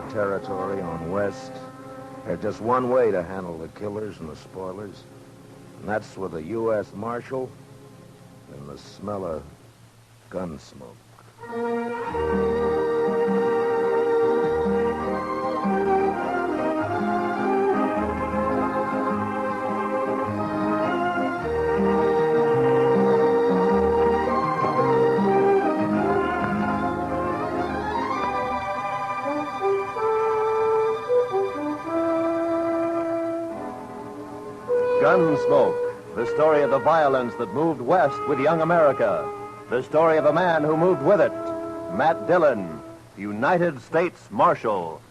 territory on west, there's just one way to handle the killers and the spoilers, and that's with a U.S. Marshal and the smell of Gunsmoke. Gunsmoke, the story of the violence that moved west with young America. The story of a man who moved with it, Matt Dillon, United States Marshal.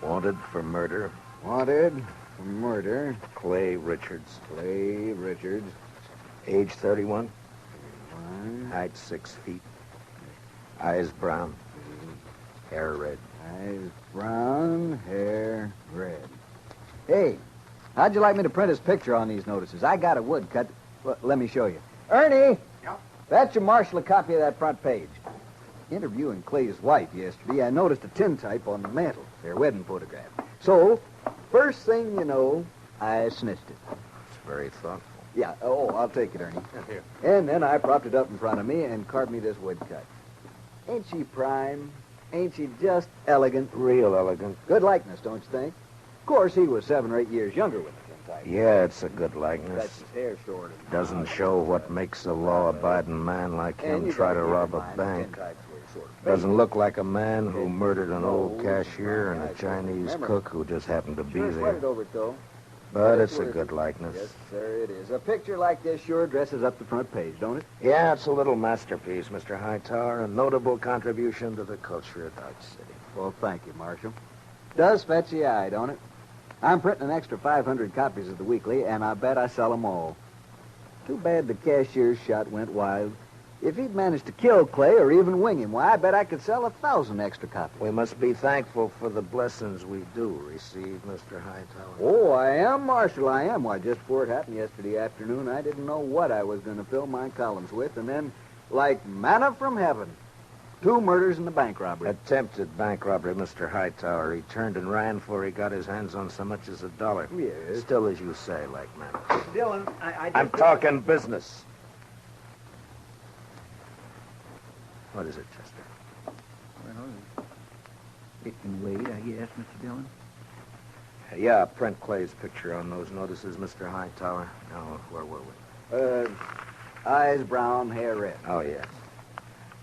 Wanted for murder. Wanted for murder. Clay Richards. Clay Richards. Age 31. 31. Height 6 feet. Eyes brown. Hair red. Eyes brown, hair red. Hey, how'd you like me to print his picture on these notices? I got a woodcut. Well, let me show you. Ernie! Yeah? Fetch your Marshal a copy of that front page. Interviewing Clay's wife yesterday, I noticed a tintype on the mantel, their wedding photograph. So, first thing you know, I snitched it. It's very thoughtful. Yeah, I'll take it, Ernie. Here. And then I propped it up in front of me and carved me this woodcut. Ain't she prime? Ain't she just elegant? Real elegant. Good likeness, don't you think? Of course, he was 7 or 8 years younger with the tintype. Yeah, it's a good That's likeness. his hair short. Doesn't show what makes a law-abiding man like him try to rob a bank. Doesn't look like a man who murdered an old cashier and a Chinese cook who just happened to be Sure sweated there. over it, though. But it's a good likeness. Yes, sir, it is. A picture like this sure dresses up the front page, don't it? Yeah, it's a little masterpiece, Mr. Hightower, a notable contribution to the culture of Dodge City. Well, thank you, Marshal. Does fetch the eye, don't it? I'm printing an extra 500 copies of the weekly, and I bet I sell them all. Too bad the cashier's shot went wild. If he'd managed to kill Clay or even wing him, why, I bet I could sell 1,000 extra copies. We must be thankful for the blessings we do receive, Mr. Hightower. Oh, I am, Marshal, I am. Why, just before it happened yesterday afternoon, I didn't know what I was going to fill my columns with, and then, like manna from heaven, 2 murders and a bank robbery. Attempted bank robbery, Mr. Hightower. He turned and ran before he got his hands on so much as $1. Yes. Still, as you say, like man. Dillon, I'm talking business. What is it, Chester? Well, it can wait, I guess, Mr. Dillon. Yeah, print Clay's picture on those notices, Mr. Hightower. Now, where were we? Eyes brown, hair red. Oh, yes.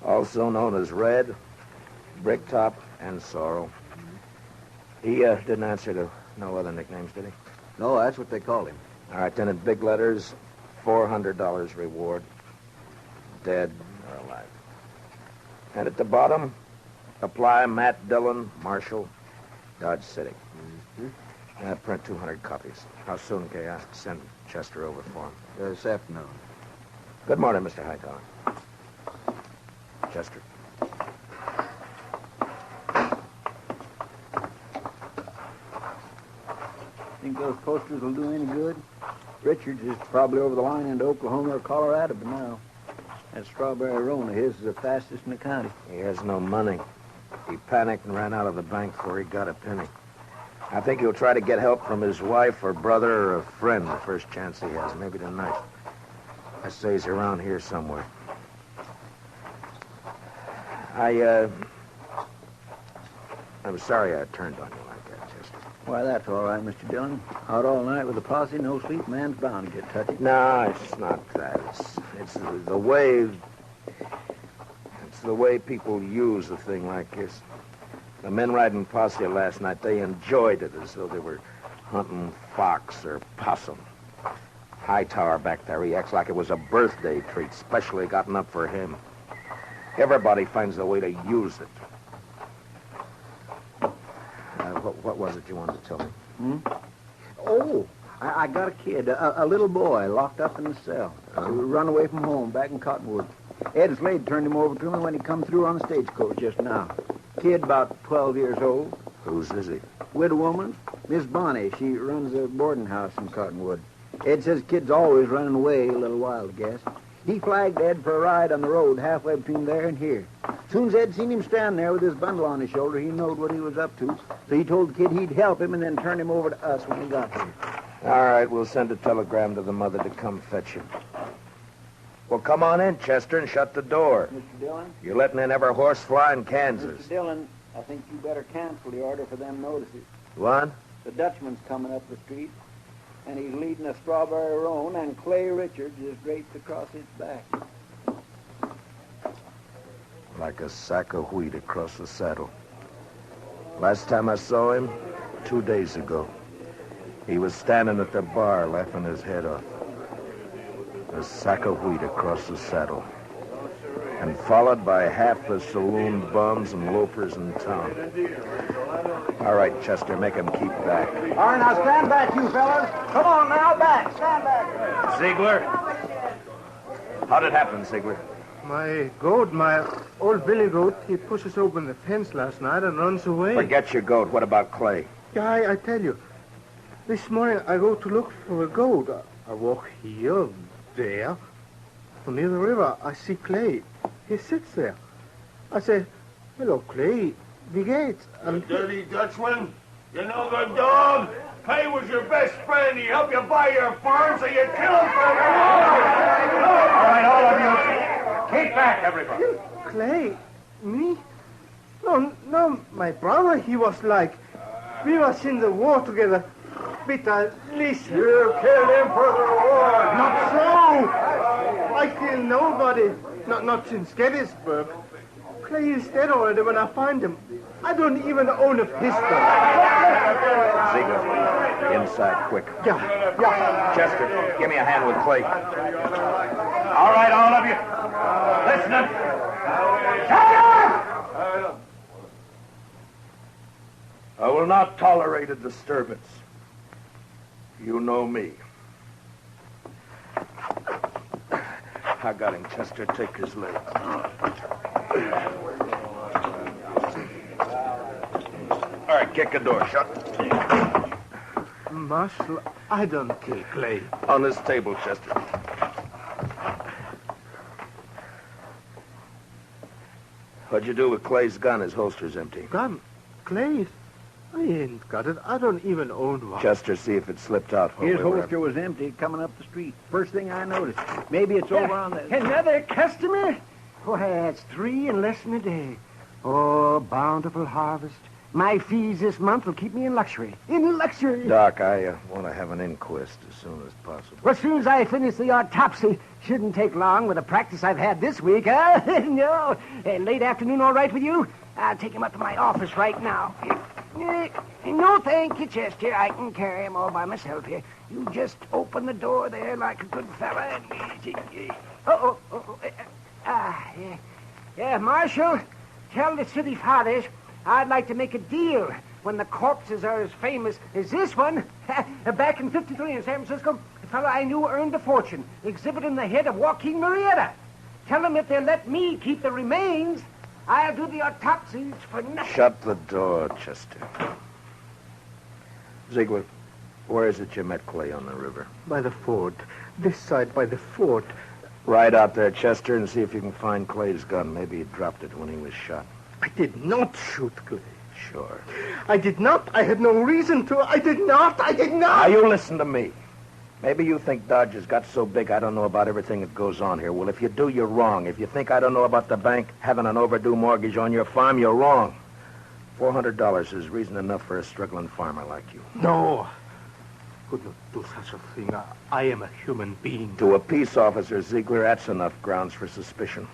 Also known as Red, Bricktop, and Sorrel. He didn't answer to no other nicknames, did he? No, that's what they called him. All right, then in big letters, $400 reward. Dead or alive. And at the bottom, apply Matt Dillon, Marshal, Dodge City. Mm-hmm. Print 200 copies. How soon can I send Chester over for him? This afternoon. Good morning, Mr. Hightower. Chester. Think those posters will do any good? Richards is probably over the line into Oklahoma or Colorado by now. That strawberry roan of his is the fastest in the county. He has no money. He panicked and ran out of the bank before he got a penny. I think he'll try to get help from his wife or brother or a friend the first chance he has, maybe tonight. I say he's around here somewhere. I'm sorry I turned on you like that, Chester. Why, that's all right, Mr. Dillon. Out all night with a posse, no sleep, man's bound to get touchy. No, it's not that. It's the way... It's the way people use a thing like this. The men riding posse last night, they enjoyed it as though they were hunting fox or possum. Hightower back there, he acts like it was a birthday treat, specially gotten up for him. Everybody finds a way to use it. What was it you wanted to tell me? Oh, I got a kid, a little boy, locked up in the cell. He run away from home back in Cottonwood. Ed Slade turned him over to me when he come through on the stagecoach just now. Kid about 12 years old. Whose is he? Widow woman, Miss Bonnie. She runs a boarding house in Cottonwood. Ed says kid's always running away a little wild, I guess. He flagged Ed for a ride on the road halfway between there and here. Soon as Ed seen him stand there with his bundle on his shoulder, he knowed what he was up to. So he told the kid he'd help him and then turn him over to us when he got here. All right, we'll send a telegram to the mother to come fetch him. Well, come on in, Chester, and shut the door. Mr. Dillon? You're letting in every horse fly in Kansas. Mr. Dillon, I think you better cancel the order for them notices. What? The Dutchman's coming up the street, and he's leading a strawberry roan, and Clay Richards is draped across his back. Like a sack of wheat across the saddle. Last time I saw him, 2 days ago, he was standing at the bar laughing his head off. A sack of wheat across the saddle. And followed by half the saloon bums and loafers in town. All right, Chester, make him keep back. All right, now stand back, you fellas. Come on now, back. Stand back. Ziegler? How'd it happen, Ziegler? My old billy goat, he pushes open the fence last night and runs away. Forget your goat. What about Clay? Yeah, I tell you. This morning I go to look for a goat. I walk here, there. From near the river, I see Clay. He sits there. I say, hello, Clay. Wie geht's? You dirty Dutchman. You know the dog. Clay was your best friend. He helped you buy your farm, so you killed him for your All right, all of you. Keep back, everybody. Clay? Me? No, my brother, he was like... We was in the war together. But listen. You killed him for the war. Not so! I kill nobody. Not since Gettysburg. Clay is dead already when I find him. I don't even own a pistol. Ziegler, inside, quick. Yeah. Chester, give me a hand with Clay. All right, all of you. Listening. Shut up! I will not tolerate a disturbance. You know me. I got him, Chester. Take his leg. All right, kick the door shut. Marshall, I don't kill Clay. On this table, Chester. What'd you do with Clay's gun? His holster's empty. Gun? Clay's? I ain't got it. I don't even own one. Chester, see if it slipped out. His holster was empty coming up the street. First thing I noticed. Maybe it's over on the... Another customer? Why, that's 3 in less than a day. Oh, bountiful harvest. My fees this month will keep me in luxury. In luxury. Doc, I want to have an inquest as soon as possible. Well, as soon as I finish the autopsy, shouldn't take long with the practice I've had this week, huh? No. Late afternoon all right with you? I'll take him up to my office right now. No, thank you, Chester. I can carry him all by myself here. You just open the door there like a good fella and... Yeah, Marshal, tell the city fathers I'd like to make a deal when the corpses are as famous as this one. Back in 53 in San Francisco, a fellow I knew earned a fortune exhibiting the head of Joaquin Murrieta. Tell them if they'll let me keep the remains, I'll do the autopsies for nothing. Shut the door, Chester. Ziegler, where is it you met Clay on the river? By the fort. This side by the fort. Ride out there, Chester, and see if you can find Clay's gun. Maybe he dropped it when he was shot. I did not shoot Clay. Sure. I did not. I had no reason to. I did not. Now, you listen to me. Maybe you think Dodge has got so big I don't know about everything that goes on here. Well, if you do, you're wrong. If you think I don't know about the bank having an overdue mortgage on your farm, you're wrong. $400 is reason enough for a struggling farmer like you. No. Could not do such a thing. I am a human being. To a peace officer, Ziegler, that's enough grounds for suspicion.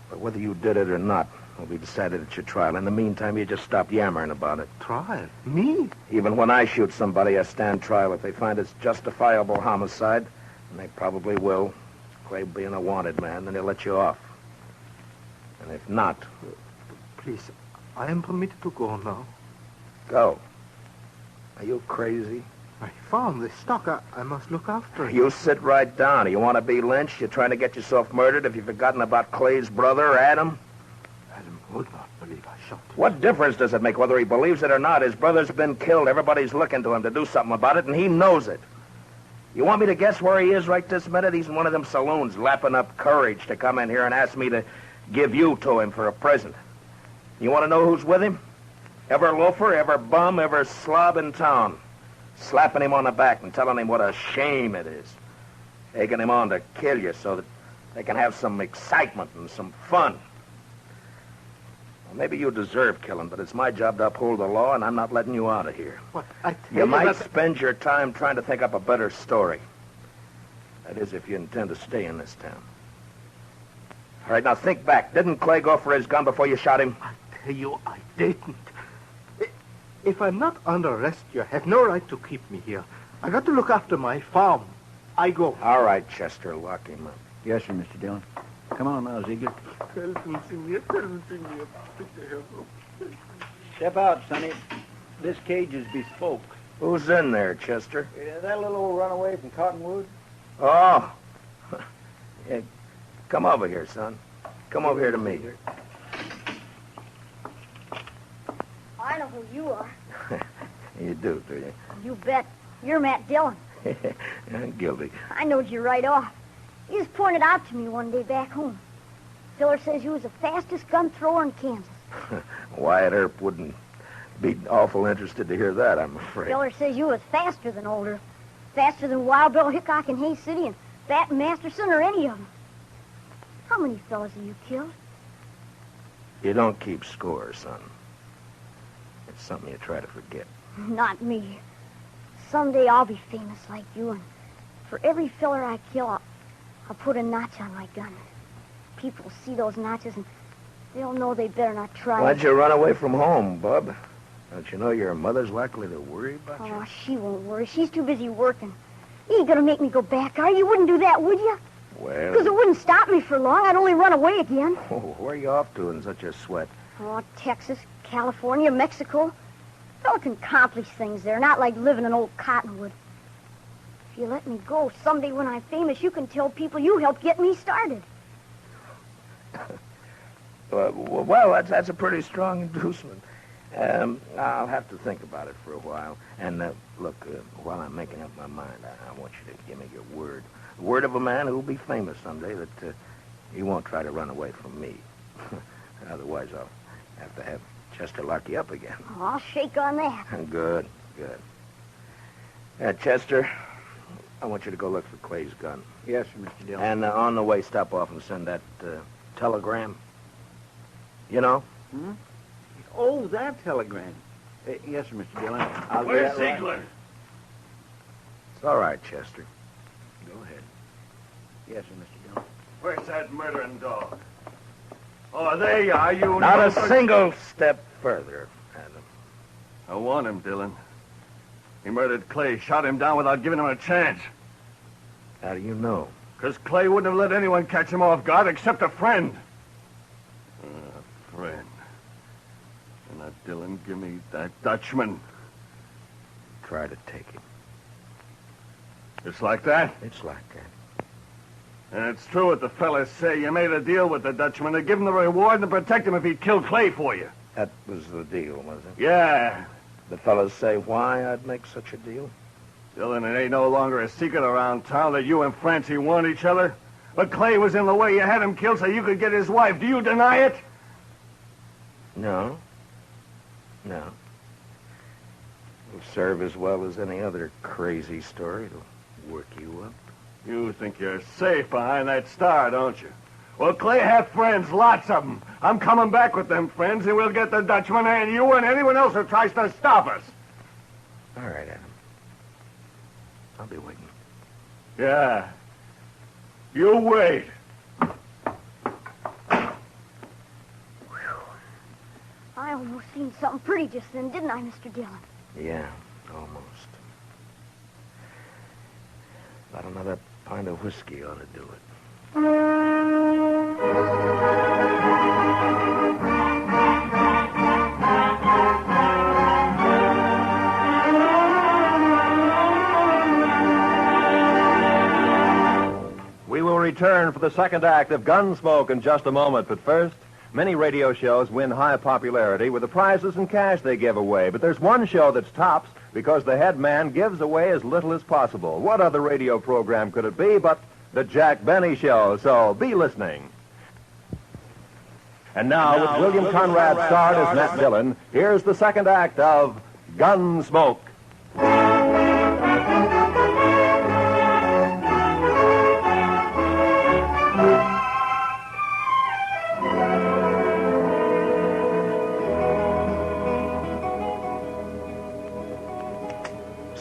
But whether you did it or not will be decided at your trial. In the meantime, you just stop yammering about it. Trial? Me? Even when I shoot somebody, I stand trial. If they find it's justifiable homicide, and they probably will, Clay being a wanted man, then they'll let you off. And if not... Please, I am permitted to go now. Go. Are you crazy? I found this stock. I must look after it. You sit right down. You want to be lynched? You're trying to get yourself murdered? Have you forgotten about Clay's brother, Adam? Adam would not believe I shot him. What difference does it make whether he believes it or not? His brother's been killed. Everybody's looking to him to do something about it, and he knows it. You want me to guess where he is right this minute? He's in one of them saloons lapping up courage to come in here and ask me to give you to him for a present. You want to know who's with him? Every loafer, every bum, every slob in town. Slapping him on the back and telling him what a shame it is. Egging him on to kill you so that they can have some excitement and some fun. Well, maybe you deserve killing, but it's my job to uphold the law, and I'm not letting you out of here. What? I tell You might spend your time trying to think up a better story. That is, if you intend to stay in this town. All right, now think back. Didn't Clay go for his gun before you shot him? I tell you, I didn't. If I'm not under arrest, you have no right to keep me here. I got to look after my farm. I go. All right, Chester, lock him up. Yes, sir, Mr. Dillon. Come on now, Ziegler. Step out, Sonny. This cage is bespoke. Who's in there, Chester? That little old runaway from Cottonwood? Oh. Yeah, come over here, son. Come over here to me. I know who you are. You do you? You bet. You're Matt Dillon. I'm guilty. I knowed you right off. You just pointed out to me one day back home. Filler says you was the fastest gun thrower in Kansas. Wyatt Earp wouldn't be awful interested to hear that, I'm afraid. Filler says you was faster than Older. Faster than Wild Bill Hickok in Hays City and Bat Masterson or any of them. How many fellas have you killed? You don't keep score, son. It's something you try to forget. Not me. Someday I'll be famous like you, and for every filler I kill, I'll put a notch on my gun. People will see those notches, and they'll know they better not try. Why'd you run away from home, bub? Don't you know your mother's likely to worry about you? Oh, she won't worry. She's too busy working. You ain't gonna make me go back, are you? You wouldn't do that, would you? Well... Because it wouldn't stop me for long. I'd only run away again. Oh, where are you off to in such a sweat? Oh, Texas, California, Mexico. Fella can accomplish things there, not like living in old Cottonwood. If you let me go, someday when I'm famous, you can tell people you helped get me started. Well, that's a pretty strong inducement. I'll have to think about it for a while. And, look, while I'm making up my mind, I want you to give me your word. The word of a man who'll be famous someday that he won't try to run away from me. Otherwise, I'll have to have Chester lock you up again. Oh, I'll shake on that. Good. Chester, I want you to go look for Clay's gun. Yes, sir, Mr. Dillon. And on the way, stop off and send that telegram. You know? Hmm? Oh, that telegram. Yes, sir, Mr. Dillon. I'll do Where's that right. Ziegler? It's all right, Chester. Go ahead. Yes, sir, Mr. Dillon. Where's that murdering dog? Oh, there you are, you... Not a single step further, Adam. I want him, Dillon. He murdered Clay, shot him down without giving him a chance. How do you know? Because Clay wouldn't have let anyone catch him off guard except a friend. A friend. And now, Dillon, give me that Dutchman. Try to take him. Just like that? It's like that. And it's true what the fellas say. You made a deal with the Dutchman to give him the reward and to protect him if he'd kill Clay for you. That was the deal, was it? Yeah. The fellas say why I'd make such a deal? Dillon, it ain't no longer a secret around town that you and Francie want each other. But Clay was in the way. You had him killed so you could get his wife. Do you deny it? No. It'll serve as well as any other crazy story. It'll work you up. You think you're safe behind that star, don't you? Well, Clay had friends, lots of them. I'm coming back with them friends, and we'll get the Dutchman and you and anyone else who tries to stop us. All right, Adam. I'll be waiting. Yeah. You wait. I almost seen something pretty just then, didn't I, Mr. Dillon? Yeah, almost. About another pint of whiskey ought to do it. We will return for the second act of Gunsmoke in just a moment, but first, many radio shows win high popularity with the prizes and cash they give away, but there's one show that's tops because the head man gives away as little as possible. What other radio program could it be but the Jack Benny Show? So be listening. And now, with William Conrad starred as Matt Dillon, here's the second act of Gunsmoke.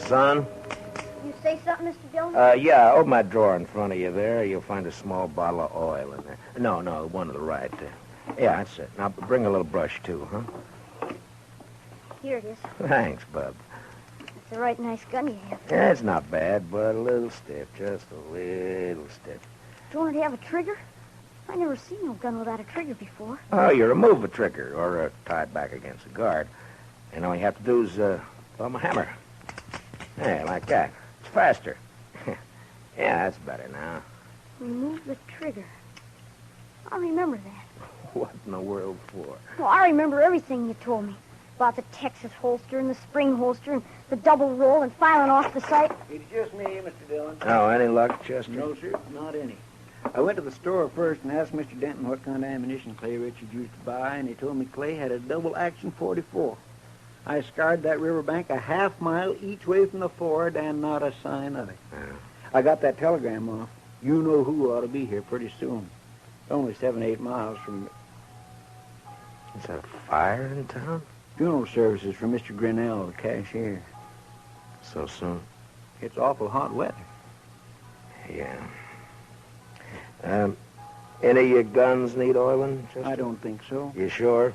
Son? You say something, Mr. Dillon? Yeah, open that drawer in front of you there. You'll find a small bottle of oil in there. No, one to the right there. Yeah, that's it. Now, bring a little brush, too, huh? Here it is. Thanks, bub. It's a right nice gun you have. Yeah, it's not bad, but a little stiff. Just a little stiff. Don't it have a trigger? I never seen no gun without a trigger before. Oh, you remove the trigger or tie it back against the guard. And all you have to do is thumb a hammer. Yeah, like that. It's faster. Yeah, that's better now. Remove the trigger. I remember that. What in the world for? Well, I remember everything you told me. About the Texas holster and the spring holster and the double roll and filing off the sight. It's just me, Mr. Dillon. Oh, any luck, Chester? No, sir, not any. I went to the store first and asked Mr. Denton what kind of ammunition Clay Richards used to buy, and he told me Clay had a double-action .44. I scoured that riverbank a half-mile each way from the ford, and not a sign of it. Yeah. I got that telegram off. You know who ought to be here pretty soon. Only 7, 8 miles from... Is that a fire in town? Funeral services for Mr. Grinnell, the cashier. So soon? It's awful hot weather. Yeah. Any of your guns need oiling, Chester? I don't think so. You sure?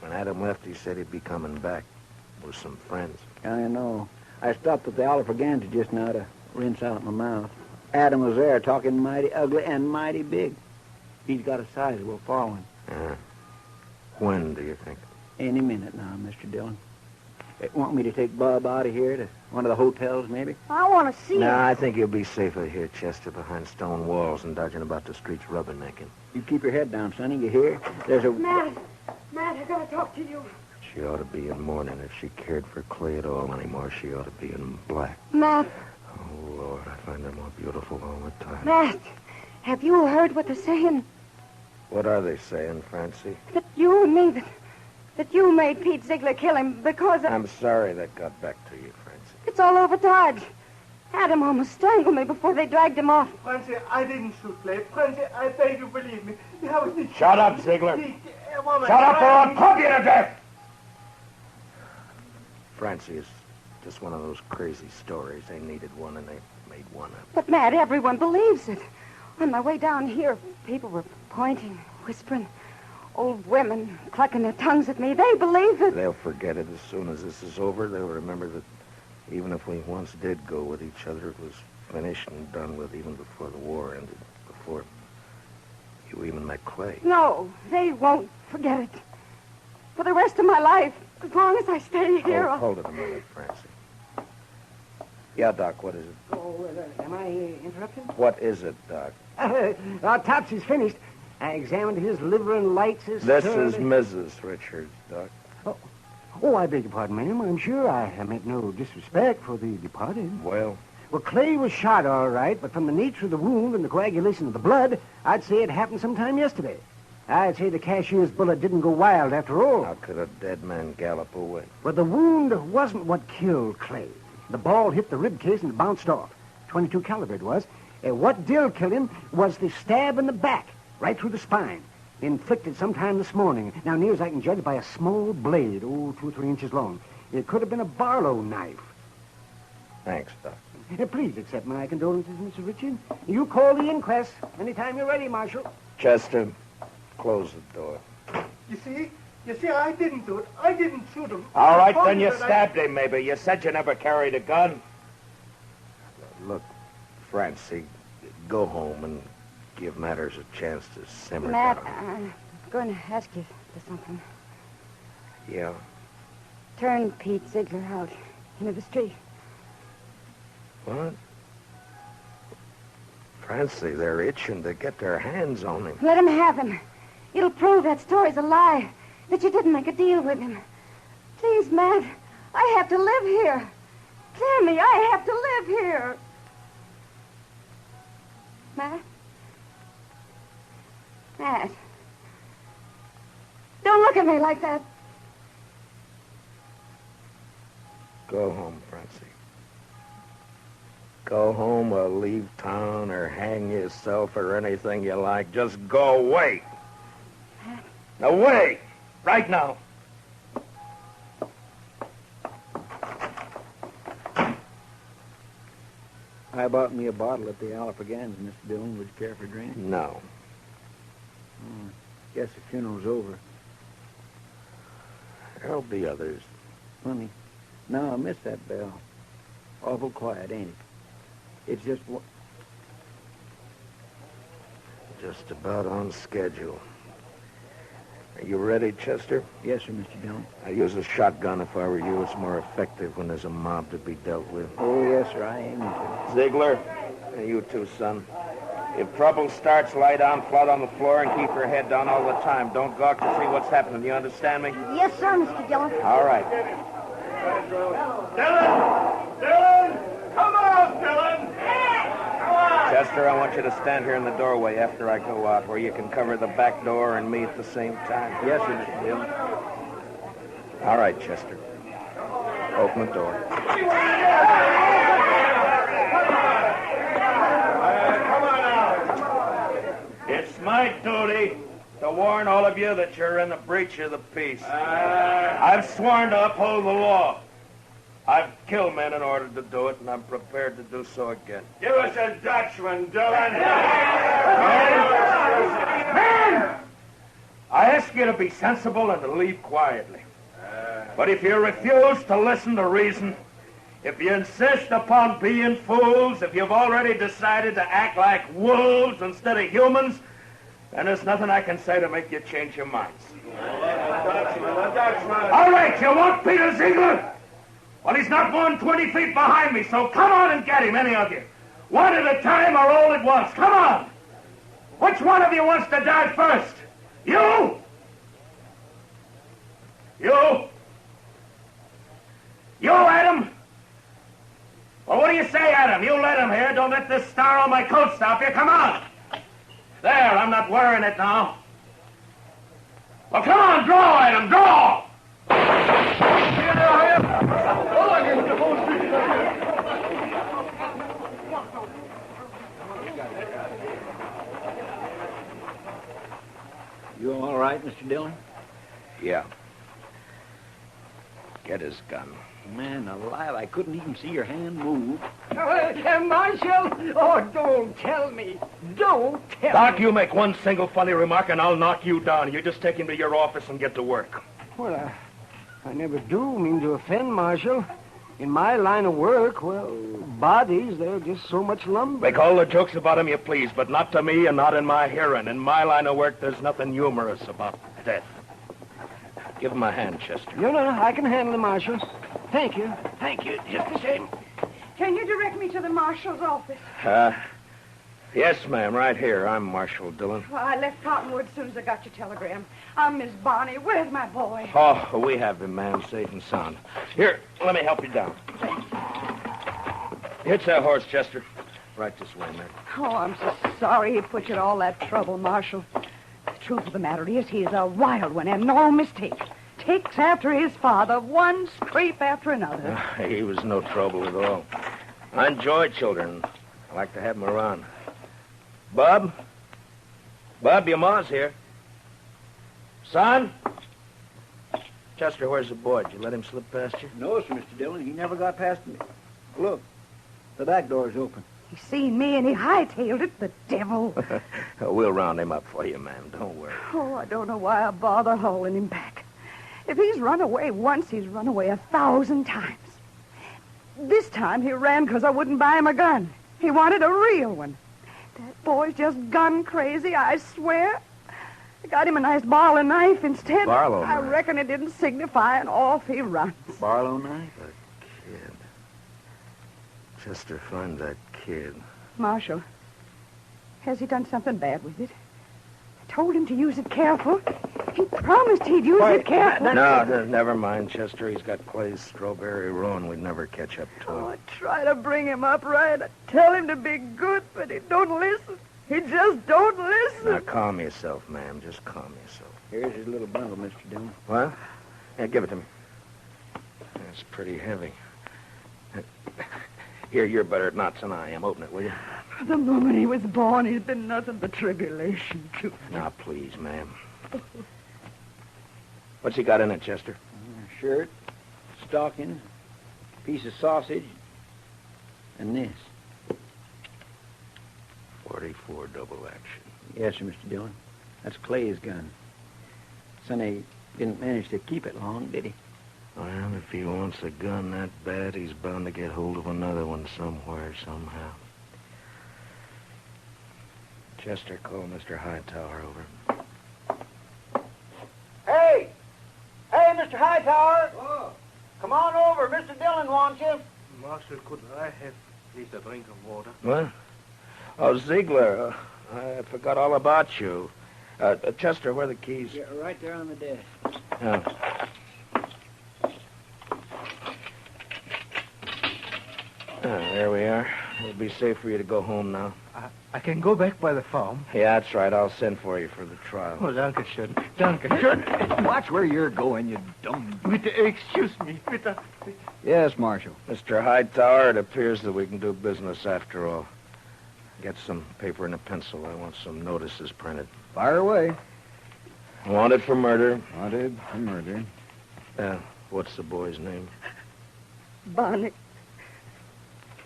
When Adam left, he said he'd be coming back with some friends. I know. I stopped at the Oliver Gantry just now to rinse out my mouth. Adam was there talking mighty ugly and mighty big. He's got a sizable following. When do you think? Any minute now, Mr. Dillon. Want me to take Bob out of here to one of the hotels, maybe? I want to see No, it. I think you'll be safer here, Chester, behind stone walls and dodging about the streets rubbernecking. You keep your head down, Sonny. You hear? There's a... Matt, I gotta talk to you. She ought to be in mourning. If she cared for Clay at all anymore, she ought to be in black. Matt, Oh, Lord, I find her more beautiful all the time. Matt, have you heard what they're saying? What are they saying, Francie? That you and me, that you made Pete Ziegler kill him because of... I'm sorry that got back to you, Francie. It's all over Dodge. Adam almost strangled me before they dragged him off. Francie, I didn't shoot Clay. Francie, I beg you, believe me. Shut up, Ziegler. Shut up or I'll club you to death! Francie is just one of those crazy stories. They needed one and they made one up. But, Matt, everyone believes it. On my way down here, people were pointing, whispering. Old women clucking their tongues at me. They believe it. They'll forget it as soon as this is over. They'll remember that even if we once did go with each other, it was finished and done with even before the war ended, before you even met Clay. No, they won't forget it. For the rest of my life, as long as I stay here. Hold it a minute, Francie. Yeah, Doc, what is it? Oh, am I interrupted? What is it, Doc? Topsy's finished. I examined his liver and lights. This is Mrs. Richards, Doc. Oh, I beg your pardon, ma'am. I'm sure I meant no disrespect for the departed. Well, Clay was shot all right, but from the nature of the wound and the coagulation of the blood, I'd say it happened sometime yesterday. I'd say the cashier's bullet didn't go wild after all. how could a dead man gallop away? But the wound wasn't what killed Clay. The ball hit the rib case and bounced off. 22 caliber it was. What did kill him was the stab in the back, right through the spine, inflicted sometime this morning. Now, near as I can judge, by a small blade, 2 or 3 inches long. It could have been a Barlow knife. Thanks, Doc. Please accept my condolences, Mr. Richard. You call the inquest anytime you're ready, Marshal. Chester, close the door. You see, I didn't do it. I didn't shoot him. All right, I then you told that stabbed him, maybe. You said you never carried a gun. Look, Francie, go home and give matters a chance to simmer Matt, down. I'm going to ask you for something. Yeah? Turn Pete Ziegler out into the street. What? Francie, they're itching to get their hands on him. Let him have him. It'll prove that story's a lie, that you didn't make a deal with him. Please, Matt, I have to live here. Sammy, I have to live here. Matt? Matt. Don't look at me like that. Go home, Francie. Go home or leave town or hang yourself or anything you like. Just go away. Away! Right now. I bought me a bottle at the Alafragans, Mr. Dillon. Would you care for a drink? No. Guess the funeral's over. There'll be others. Funny. No, I missed that bell. Awful quiet, ain't it? It's just Just about on schedule. Are you ready, Chester? Yes, sir, Mr. Dillon. I use a shotgun if I were you. It's more effective when there's a mob to be dealt with. Oh, yes, sir, I aim to. Ziegler, and you too, son. If trouble starts, lie down flat on the floor and keep your head down all the time. Don't gawk to see what's happening. You understand me? Yes, sir, Mr. Dillon. All right. Dillon! Come on, Dillon! Come on! Chester, I want you to stand here in the doorway after I go out, where you can cover the back door and me at the same time. Yes, sir, Mr. Dillon. All right, Chester. Open the door. Come on now. It's my duty to warn all of you that you're in the breach of the peace. I've sworn to uphold the law. I've killed men in order to do it, and I'm prepared to do so again. Give us a Dutchman, Dillon. Men! I ask you to be sensible and to leave quietly. But if you refuse to listen to reason, if you insist upon being fools, if you've already decided to act like wolves instead of humans, then there's nothing I can say to make you change your minds. A Dutchman. All right, you want Peter Ziegler? Well, he's not more than 20 feet behind me, so come on and get him, any of you. One at a time or all at once. Come on. Which one of you wants to die first? You? You? You, Adam? Well, what do you say, Adam? You let him here. Don't let this star on my coat stop you. Come on. There, I'm not wearing it now. Well, come on, draw, Adam, draw! You all right, Mr. Dillon? Yeah. Get his gun. Man alive, I couldn't even see your hand move. Marshal? Oh, don't tell me. Don't tell Doc, me. you make one single funny remark and I'll knock you down. You just take him to your office and get to work. Well, I never do mean to offend, Marshal. In my line of work, well, bodies, they're just so much lumber. Make all the jokes about him you please, but not to me and not in my hearing. In my line of work, there's nothing humorous about death. Give him a hand, Chester. No, I can handle it, Marshal. Thank you. Thank you. Just the same. Can you direct me to the marshal's office? Yes, ma'am, right here. I'm Marshall Dillon. Well, I left Cottonwood as soon as I got your telegram. I'm Miss Bonnie. Where's my boy? Oh, we have him, ma'am, safe and sound. Here, let me help you down. Hitch that horse, Chester. Right this way, ma'am. Oh, I'm so sorry he put you to all that trouble, Marshal. The truth of the matter is he's a wild one and no mistake. Takes after his father, one scrape after another. He was no trouble at all. I enjoy children. I like to have them around. Bob? Bob, your ma's here. Son? Chester, where's the boy? Did you let him slip past you? No, sir, Mr. Dillon. He never got past me. Look, the back door's open. He seen me and he hightailed it, the devil. We'll round him up for you, ma'am. Don't worry. Oh, I don't know why I bother hauling him back. If he's run away once, he's run away 1,000 times. This time he ran because I wouldn't buy him a gun. He wanted a real one. That boy's just gun crazy, I swear. I got him a nice Barlow knife instead. Barlow I knife? reckon it didn't signify, and off he runs. Barlow knife? The kid. Chester, find that kid. Marshal, has he done something bad with it? I told him to use it careful. He promised he'd use it careful. No, never mind, Chester. He's got Clay's strawberry roan. We'd never catch up to him. Oh, I try to bring him up right. I tell him to be good, but he don't listen. He just don't listen. Now, calm yourself, ma'am. Just calm yourself. Here's his little bundle, Mr. Dillon. What? Yeah, give it to me. It's pretty heavy. Here, you're better at knots than I am. Open it, will you? The moment he was born, he's been nothing but tribulation to me. Now, please, ma'am. What's he got in it, Chester? Shirt, stocking, piece of sausage, and this. 44 double action. Yes, sir, Mr. Dillon. That's Clay's gun. Sonny didn't manage to keep it long, did he? Well, if he wants a gun that bad, he's bound to get hold of another one somewhere, somehow. Chester, call Mr. Hightower over. Hey! Hey, Mr. Hightower! Oh. Come on over. Mr. Dillon wants you. Marshal, could I have please a drink of water? What? Oh, Ziegler, I forgot all about you. Chester, where are the keys? Yeah, right there on the desk. There we are. It'll be safe for you to go home now. I can go back by the farm. Yeah, that's right. I'll send for you for the trial. Oh, danke schön. Danke schön. Watch where you're going, you dumb... Bitte, excuse me. Bitte. Yes, Marshal. Mr. Hightower, it appears that we can do business after all. Get some paper and a pencil. I want some notices printed. Fire away. Wanted for murder. Wanted for murder. What's the boy's name? Bonnie.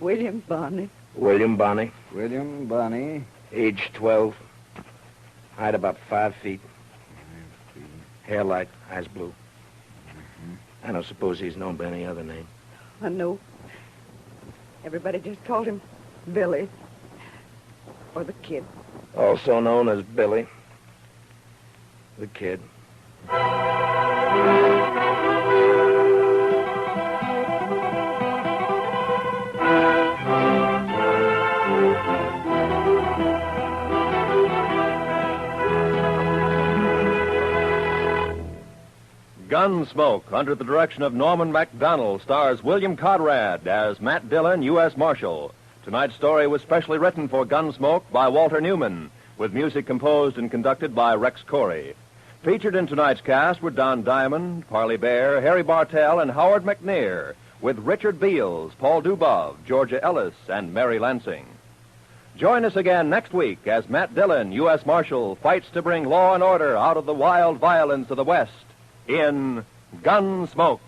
William Bonnie. William Bonnie. William Bonnie. Age 12. Height about 5 feet. Hair light, eyes blue. I don't suppose he's known by any other name. I know. Everybody just called him Billy. Or the Kid. Also known as Billy. The Kid. Gunsmoke, under the direction of Norman MacDonald, stars William Conrad as Matt Dillon, U.S. Marshal. Tonight's story was specially written for Gunsmoke by Walter Newman, with music composed and conducted by Rex Corey. Featured in tonight's cast were Don Diamond, Parley Baer, Harry Bartell, and Howard McNear, with Richard Beals, Paul Dubov, Georgia Ellis, and Mary Lansing. Join us again next week as Matt Dillon, U.S. Marshal, fights to bring law and order out of the wild violence of the West in Gunsmoke.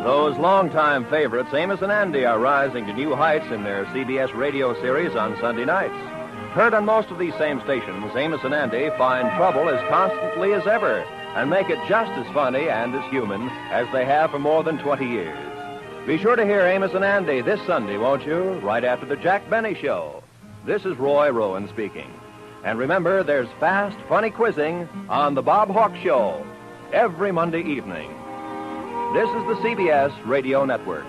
Those longtime favorites, Amos and Andy, are rising to new heights in their CBS radio series on Sunday nights. Heard on most of these same stations, Amos and Andy find trouble as constantly as ever and make it just as funny and as human as they have for more than 20 years. Be sure to hear Amos and Andy this Sunday, won't you? Right after the Jack Benny Show. This is Roy Rowan speaking. And remember, there's fast, funny quizzing on The Bob Hawk Show every Monday evening. This is the CBS Radio Network.